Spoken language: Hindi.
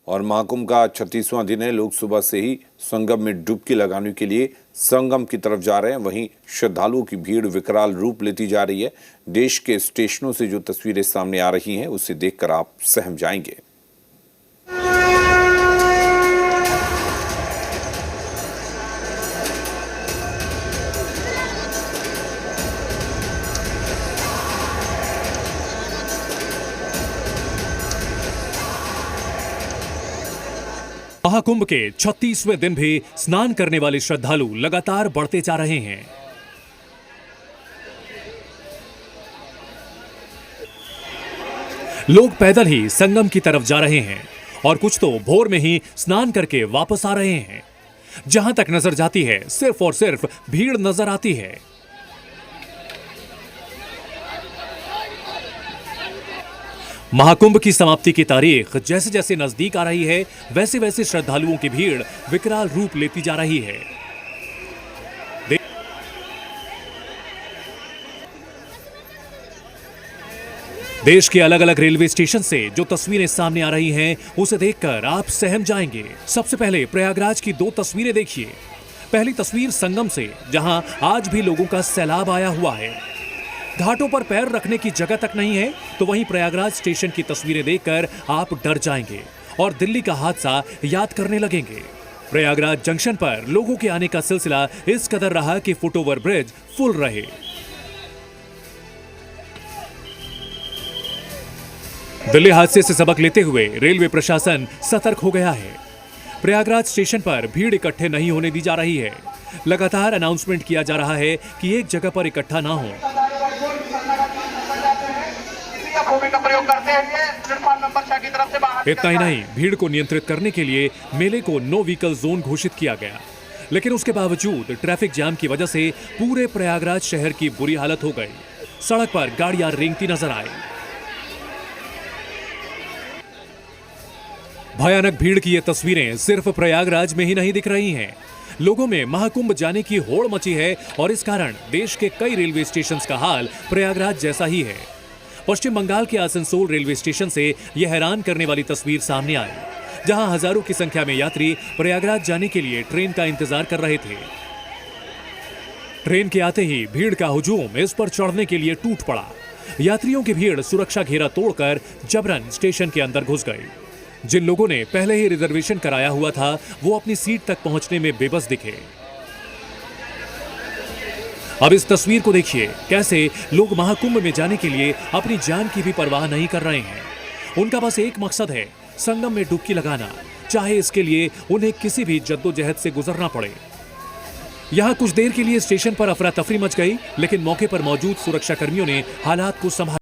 और महाकुंभ का 36वां दिन है। लोग सुबह से ही संगम में डुबकी लगाने के लिए संगम की तरफ जा रहे हैं। वहीं श्रद्धालुओं की भीड़ विकराल रूप लेती जा रही है। देश के स्टेशनों से जो तस्वीरें सामने आ रही हैं, उसे देखकर आप सहम जाएंगे। महाकुंभ के 36वें दिन भी स्नान करने वाले श्रद्धालु लगातार बढ़ते जा रहे हैं। लोग पैदल ही संगम की तरफ जा रहे हैं और कुछ तो भोर में ही स्नान करके वापस आ रहे हैं। जहां तक नजर जाती है, सिर्फ और सिर्फ भीड़ नजर आती है। महाकुंभ की समाप्ति की तारीख जैसे जैसे नजदीक आ रही है, वैसे वैसे श्रद्धालुओं की भीड़ विकराल रूप लेती जा रही है। देश के अलग अलग रेलवे स्टेशन से जो तस्वीरें सामने आ रही हैं, उसे देखकर आप सहम जाएंगे। सबसे पहले प्रयागराज की 2 तस्वीरें देखिए। पहली तस्वीर संगम से, जहां आज भी लोगों का सैलाब आया हुआ है। घाटों पर पैर रखने की जगह तक नहीं है। तो वहीं प्रयागराज स्टेशन की तस्वीरें देखकर आप डर जाएंगे और दिल्ली का हादसा याद करने लगेंगे। प्रयागराज जंक्शन पर लोगों के आने का सिलसिला इस कदर रहा कि फुटओवर ब्रिज फुल रहे। दिल्ली हादसे से सबक लेते हुए रेलवे प्रशासन सतर्क हो गया है। प्रयागराज स्टेशन पर भीड़ इकट्ठे नहीं होने दी जा रही है। लगातार अनाउंसमेंट किया जा रहा है कि एक जगह पर इकट्ठा ना हो। इतना ही नहीं, भीड़ को नियंत्रित करने के लिए मेले को नो व्हीकल जोन घोषित किया गया। लेकिन उसके बावजूद ट्रैफिक जाम की वजह से पूरे प्रयागराज शहर की बुरी हालत हो गई। सड़क पर गाड़ियां रेंगती नजर आई। भयानक भीड़ की ये तस्वीरें सिर्फ प्रयागराज में ही नहीं दिख रही हैं। लोगों में महाकुंभ जाने की होड़ मची है और इस कारण देश के कई रेलवे स्टेशन का हाल प्रयागराज जैसा ही है। पश्चिम बंगाल के आसनसोल रेलवे स्टेशन से यह हैरान करने वाली तस्वीर सामने आई, जहां हजारों की संख्या में यात्री प्रयागराज जाने के लिए ट्रेन का इंतजार कर रहे थे। ट्रेन के आते ही भीड़ का हुजूम इस पर चढ़ने के लिए टूट पड़ा। यात्रियों की भीड़ सुरक्षा घेरा तोड़कर जबरन स्टेशन के अंदर घुस गई। जिन लोगों ने पहले ही रिजर्वेशन कराया हुआ था, वो अपनी सीट तक पहुंचने में बेबस दिखे। अब इस तस्वीर को देखिए, कैसे लोग महाकुंभ में जाने के लिए अपनी जान की भी परवाह नहीं कर रहे हैं। उनका बस एक मकसद है, संगम में डुबकी लगाना, चाहे इसके लिए उन्हें किसी भी जद्दोजहद से गुजरना पड़े। यहां कुछ देर के लिए स्टेशन पर अफरा तफरी मच गई, लेकिन मौके पर मौजूद सुरक्षा कर्मियों ने हालात को संभाला।